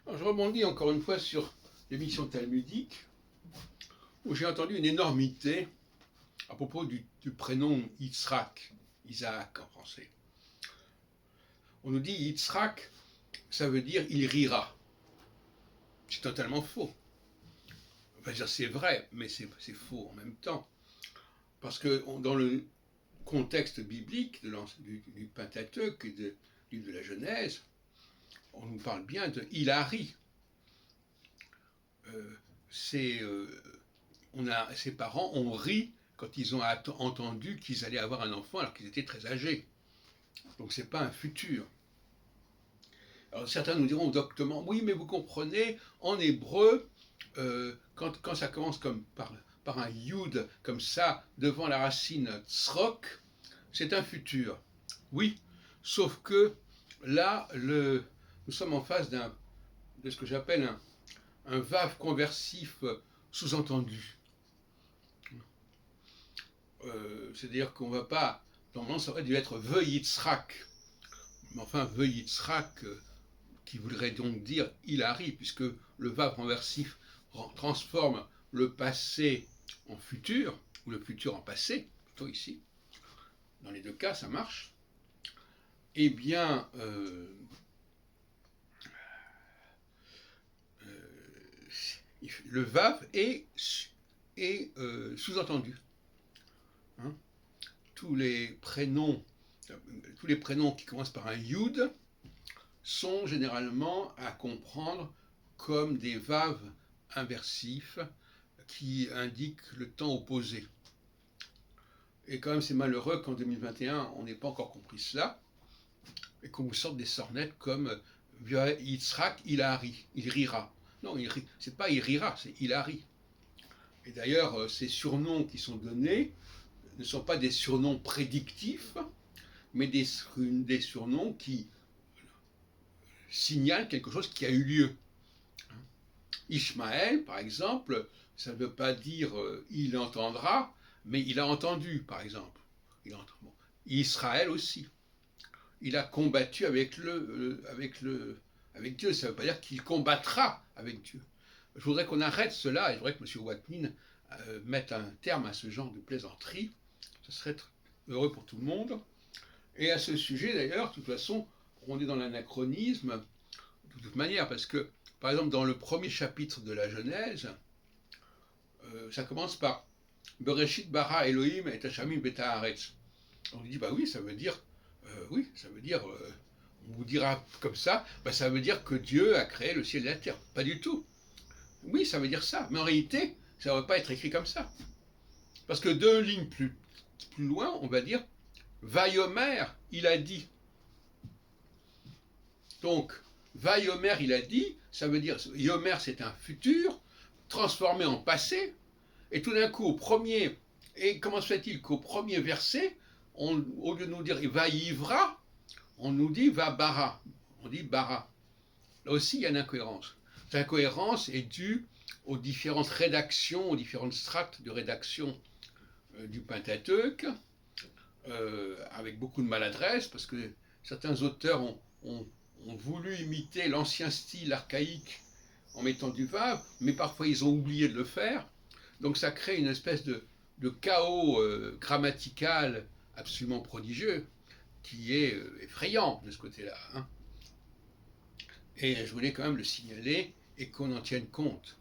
Alors, je rebondis encore une fois sur l'émission talmudique, où j'ai entendu une énormité à propos du prénom Yitzhak, Isaac en français. On nous dit Yitzhak, ça veut dire il rira. C'est totalement faux. On va dire c'est vrai, mais c'est faux en même temps. Parce que dans le contexte biblique du Pentateuque et du livre de la Genèse, on nous parle bien de il a ri. Ses parents ont ri quand ils ont entendu qu'ils allaient avoir un enfant alors qu'ils étaient très âgés. Donc c'est pas un futur. Alors certains nous diront doctement, oui, mais vous comprenez, en hébreu, quand ça commence comme par un yud, comme ça, devant la racine tsrok, c'est un futur. Oui, sauf que là, nous sommes en face de ce que j'appelle un vav conversif sous-entendu. C'est-à-dire qu'on ne va pas, normalement ça aurait dû être Yitzhak, mais enfin Yitzhak, qui voudrait donc dire il arrive, puisque le vav renversif transforme le passé en futur, ou le futur en passé, plutôt ici. Dans les deux cas, ça marche. Eh bien, le vav est sous-entendu. Hein, tous les prénoms qui commencent par un yud sont généralement à comprendre comme des vaves inversifs qui indiquent le temps opposé. Et quand même, c'est malheureux qu'en 2021, on n'ait pas encore compris cela, et qu'on vous sorte des sornettes comme Yitzhak, il a ri, il rira. Non, c'est pas il rira, c'est il a ri. Et d'ailleurs, ces surnoms qui sont donnés ne sont pas des surnoms prédictifs, mais des surnoms qui signalent quelque chose qui a eu lieu. Ishmaël, par exemple, ça ne veut pas dire il entendra, mais il a entendu, par exemple. Israël aussi. Il a combattu avec Dieu, ça ne veut pas dire qu'il combattra avec Dieu. Je voudrais qu'on arrête cela, et je voudrais que M. Watnin mette un terme à ce genre de plaisanterie. Ce serait heureux pour tout le monde. Et à ce sujet, d'ailleurs, de toute façon, on est dans l'anachronisme, de toute manière, parce que, par exemple, dans le premier chapitre de la Genèse, ça commence par Bereshit bara Elohim et Hashamim beta haaretz. On dit, bah oui, ça veut dire, on vous dira comme ça, bah ça veut dire que Dieu a créé le ciel et la terre. Pas du tout. Oui, ça veut dire ça, mais en réalité, ça ne va pas être écrit comme ça. Parce que deux lignes plus loin, on va dire, Vayomer, il a dit. Donc, Vayomer, il a dit, ça veut dire, Yomer, c'est un futur, transformé en passé, et tout d'un coup, et comment se fait-il qu'au premier verset, au lieu de nous dire Vaïvra, on nous dit Vabara, on dit Bara. Là aussi, il y a une incohérence. Cette incohérence est due aux différentes rédactions, aux différentes strates de rédaction du Pentateuque, avec beaucoup de maladresse, parce que certains auteurs ont voulu imiter l'ancien style archaïque en mettant du vav, mais parfois ils ont oublié de le faire. Donc ça crée une espèce de chaos grammatical absolument prodigieux, qui est effrayant de ce côté-là. Hein. Et je voulais quand même le signaler et qu'on en tienne compte.